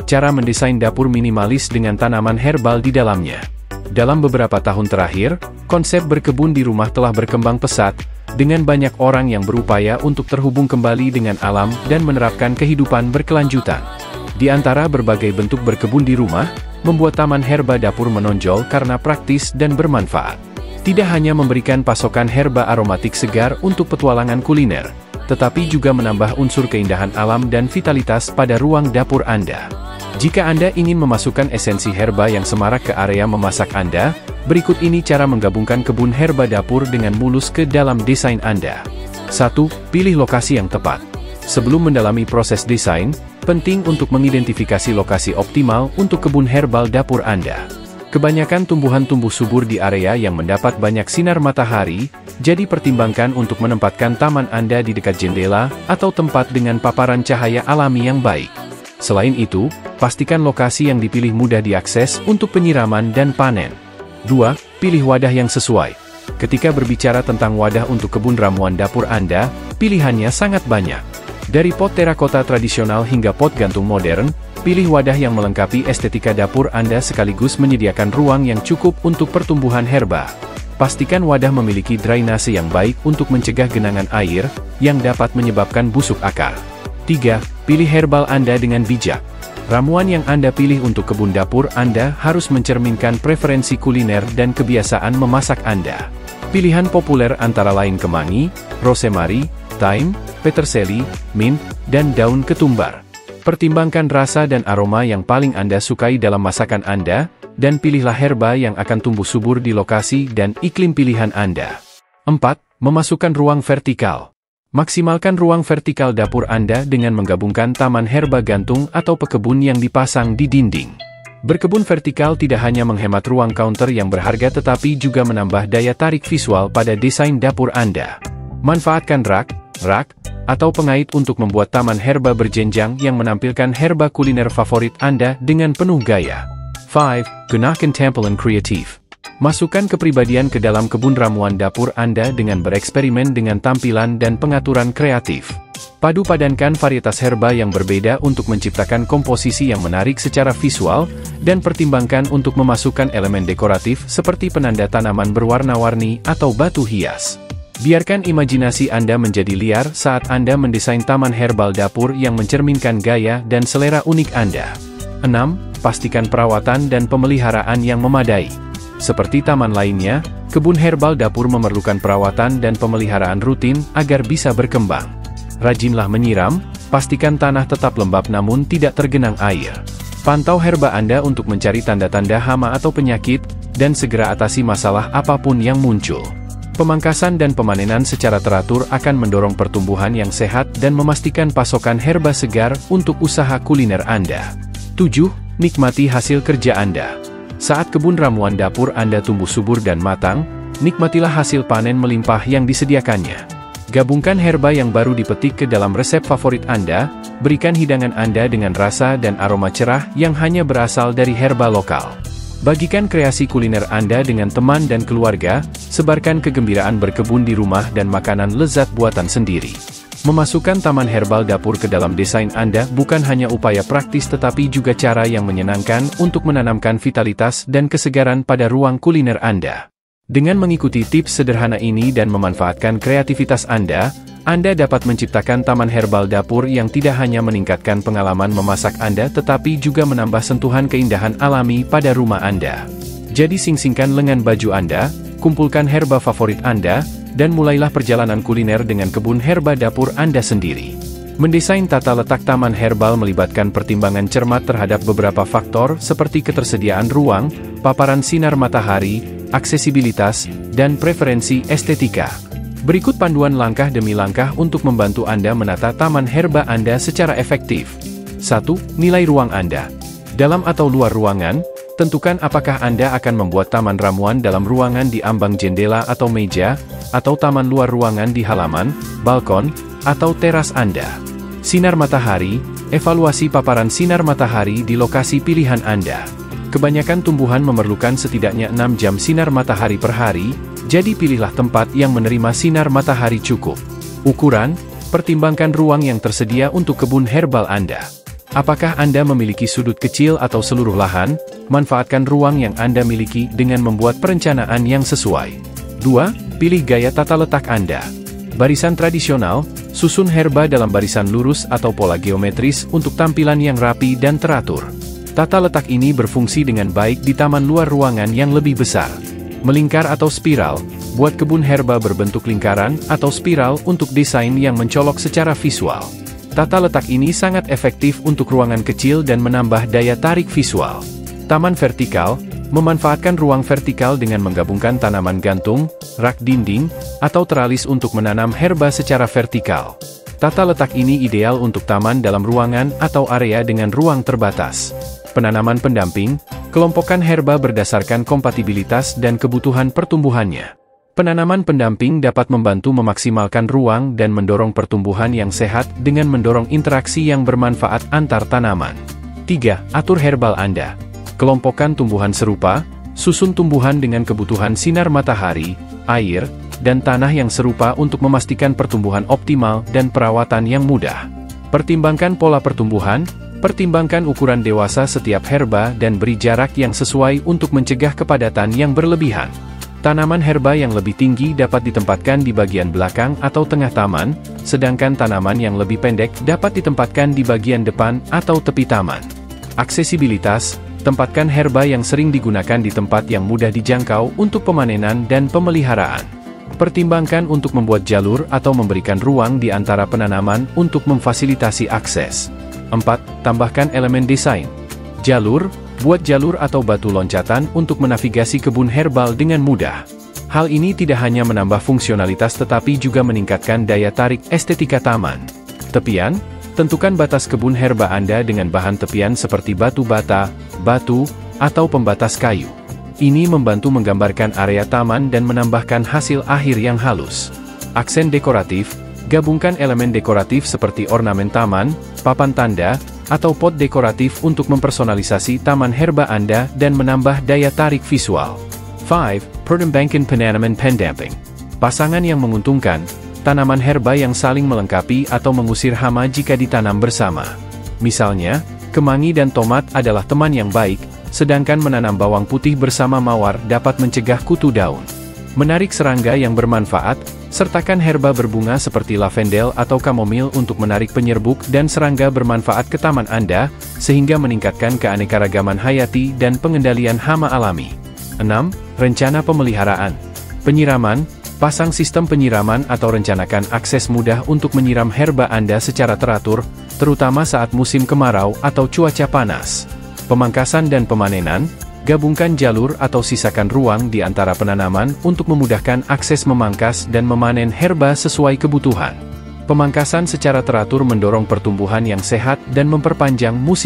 cara mendesain dapur minimalis dengan tanaman herbal di dalamnya. Dalam beberapa tahun terakhir, konsep berkebun di rumah telah berkembang pesat, dengan banyak orang yang berupaya untuk terhubung kembali dengan alam dan menerapkan kehidupan berkelanjutan. Di antara berbagai bentuk berkebun di rumah, membuat taman herba dapur menonjol karena praktis dan bermanfaat. Tidak hanya memberikan pasokan herba aromatik segar untuk petualangan kuliner, tetapi juga menambah unsur keindahan alam dan vitalitas pada ruang dapur Anda. Jika Anda ingin memasukkan esensi herba yang semarak ke area memasak Anda, berikut ini cara menggabungkan kebun herba dapur dengan mulus ke dalam desain Anda. 1. Pilih lokasi yang tepat. Sebelum mendalami proses desain, penting untuk mengidentifikasi lokasi optimal untuk kebun herbal dapur Anda. Kebanyakan tumbuhan tumbuh subur di area yang mendapat banyak sinar matahari, jadi pertimbangkan untuk menempatkan taman Anda di dekat jendela atau tempat dengan paparan cahaya alami yang baik. Selain itu, pastikan lokasi yang dipilih mudah diakses untuk penyiraman dan panen. 2. Pilih wadah yang sesuai. Ketika berbicara tentang wadah untuk kebun ramuan dapur Anda, pilihannya sangat banyak. Dari pot terakota tradisional hingga pot gantung modern, pilih wadah yang melengkapi estetika dapur Anda sekaligus menyediakan ruang yang cukup untuk pertumbuhan herba. Pastikan wadah memiliki drainase yang baik untuk mencegah genangan air, yang dapat menyebabkan busuk akar. 3. Pilih herbal Anda dengan bijak. Ramuan yang Anda pilih untuk kebun dapur Anda harus mencerminkan preferensi kuliner dan kebiasaan memasak Anda. Pilihan populer antara lain kemangi, rosemary, thyme, peterseli, mint, dan daun ketumbar. Pertimbangkan rasa dan aroma yang paling Anda sukai dalam masakan Anda, dan pilihlah herba yang akan tumbuh subur di lokasi dan iklim pilihan Anda. 4. Memasukkan ruang vertikal. Maksimalkan ruang vertikal dapur Anda dengan menggabungkan taman herba gantung atau pekebun yang dipasang di dinding. Berkebun vertikal tidak hanya menghemat ruang counter yang berharga tetapi juga menambah daya tarik visual pada desain dapur Anda. Manfaatkan rak, atau pengait untuk membuat taman herba berjenjang yang menampilkan herba kuliner favorit Anda dengan penuh gaya. 5. Gunakan tampilan kreatif. Masukkan kepribadian ke dalam kebun ramuan dapur Anda dengan bereksperimen dengan tampilan dan pengaturan kreatif. Padu-padankan varietas herba yang berbeda untuk menciptakan komposisi yang menarik secara visual, dan pertimbangkan untuk memasukkan elemen dekoratif seperti penanda tanaman berwarna-warni atau batu hias. Biarkan imajinasi Anda menjadi liar saat Anda mendesain taman herbal dapur yang mencerminkan gaya dan selera unik Anda. 6. Pastikan perawatan dan pemeliharaan yang memadai. Seperti taman lainnya, kebun herbal dapur memerlukan perawatan dan pemeliharaan rutin agar bisa berkembang. Rajinlah menyiram, pastikan tanah tetap lembab namun tidak tergenang air. Pantau herba Anda untuk mencari tanda-tanda hama atau penyakit, dan segera atasi masalah apapun yang muncul. Pemangkasan dan pemanenan secara teratur akan mendorong pertumbuhan yang sehat dan memastikan pasokan herba segar untuk usaha kuliner Anda. 7. Nikmati hasil kerja Anda. Saat kebun ramuan dapur Anda tumbuh subur dan matang, nikmatilah hasil panen melimpah yang disediakannya. Gabungkan herba yang baru dipetik ke dalam resep favorit Anda, berikan hidangan Anda dengan rasa dan aroma cerah yang hanya berasal dari herba lokal. Bagikan kreasi kuliner Anda dengan teman dan keluarga, sebarkan kegembiraan berkebun di rumah dan makanan lezat buatan sendiri. Memasukkan taman herbal dapur ke dalam desain Anda bukan hanya upaya praktis tetapi juga cara yang menyenangkan untuk menanamkan vitalitas dan kesegaran pada ruang kuliner Anda. Dengan mengikuti tips sederhana ini dan memanfaatkan kreativitas Anda dapat menciptakan taman herbal dapur yang tidak hanya meningkatkan pengalaman memasak Anda tetapi juga menambah sentuhan keindahan alami pada rumah Anda. Jadi sing-singkan lengan baju Anda, kumpulkan herba favorit Anda, dan mulailah perjalanan kuliner dengan kebun herba dapur Anda sendiri. Mendesain tata letak taman herbal melibatkan pertimbangan cermat terhadap beberapa faktor seperti ketersediaan ruang, paparan sinar matahari, aksesibilitas, dan preferensi estetika. Berikut panduan langkah demi langkah untuk membantu Anda menata taman herba Anda secara efektif. 1. Nilai ruang Anda. Dalam atau luar ruangan, tentukan apakah Anda akan membuat taman ramuan dalam ruangan di ambang jendela atau meja, atau taman luar ruangan di halaman, balkon, atau teras Anda. Sinar matahari, evaluasi paparan sinar matahari di lokasi pilihan Anda. Kebanyakan tumbuhan memerlukan setidaknya 6 jam sinar matahari per hari, jadi pilihlah tempat yang menerima sinar matahari cukup. Ukuran, pertimbangkan ruang yang tersedia untuk kebun herbal Anda. Apakah Anda memiliki sudut kecil atau seluruh lahan? Manfaatkan ruang yang Anda miliki dengan membuat perencanaan yang sesuai. 2. Pilih gaya tata letak Anda. Barisan tradisional, susun herba dalam barisan lurus atau pola geometris untuk tampilan yang rapi dan teratur. Tata letak ini berfungsi dengan baik di taman luar ruangan yang lebih besar. Melingkar atau spiral, buat kebun herba berbentuk lingkaran atau spiral untuk desain yang mencolok secara visual. Tata letak ini sangat efektif untuk ruangan kecil dan menambah daya tarik visual. Taman vertikal, memanfaatkan ruang vertikal dengan menggabungkan tanaman gantung, rak dinding, atau teralis untuk menanam herba secara vertikal. Tata letak ini ideal untuk taman dalam ruangan atau area dengan ruang terbatas. Penanaman pendamping, kelompokkan herba berdasarkan kompatibilitas dan kebutuhan pertumbuhannya. Penanaman pendamping dapat membantu memaksimalkan ruang dan mendorong pertumbuhan yang sehat dengan mendorong interaksi yang bermanfaat antar tanaman. 3. Atur herbal Anda. Kelompokkan tumbuhan serupa, susun tumbuhan dengan kebutuhan sinar matahari, air, dan tanah yang serupa untuk memastikan pertumbuhan optimal dan perawatan yang mudah. Pertimbangkan pola pertumbuhan, pertimbangkan ukuran dewasa setiap herba dan beri jarak yang sesuai untuk mencegah kepadatan yang berlebihan. Tanaman herba yang lebih tinggi dapat ditempatkan di bagian belakang atau tengah taman, sedangkan tanaman yang lebih pendek dapat ditempatkan di bagian depan atau tepi taman. Aksesibilitas, tempatkan herba yang sering digunakan di tempat yang mudah dijangkau untuk pemanenan dan pemeliharaan. Pertimbangkan untuk membuat jalur atau memberikan ruang di antara penanaman untuk memfasilitasi akses. 4. Tambahkan elemen desain. Jalur, buat jalur atau batu loncatan untuk menavigasi kebun herbal dengan mudah. Hal ini tidak hanya menambah fungsionalitas tetapi juga meningkatkan daya tarik estetika taman. Tepian, tentukan batas kebun herba Anda dengan bahan tepian seperti batu bata, batu, atau pembatas kayu. Ini membantu menggambarkan area taman dan menambahkan hasil akhir yang halus. Aksen dekoratif, gabungkan elemen dekoratif seperti ornamen taman, papan tanda, atau pot dekoratif untuk mempersonalisasi taman herba Anda dan menambah daya tarik visual. 5. Pertimbangkan penanaman pendamping. Pasangan yang menguntungkan, tanaman herba yang saling melengkapi atau mengusir hama jika ditanam bersama. Misalnya, kemangi dan tomat adalah teman yang baik, sedangkan menanam bawang putih bersama mawar dapat mencegah kutu daun. Menarik serangga yang bermanfaat, sertakan herba berbunga seperti lavendel atau kamomil untuk menarik penyerbuk dan serangga bermanfaat ke taman Anda, sehingga meningkatkan keanekaragaman hayati dan pengendalian hama alami. 6. Rencana pemeliharaan. Penyiraman, pasang sistem penyiraman atau rencanakan akses mudah untuk menyiram herba Anda secara teratur, terutama saat musim kemarau atau cuaca panas. Pemangkasan dan pemanenan, gabungkan jalur atau sisakan ruang di antara penanaman untuk memudahkan akses memangkas dan memanen herba sesuai kebutuhan. Pemangkasan secara teratur mendorong pertumbuhan yang sehat dan memperpanjang musim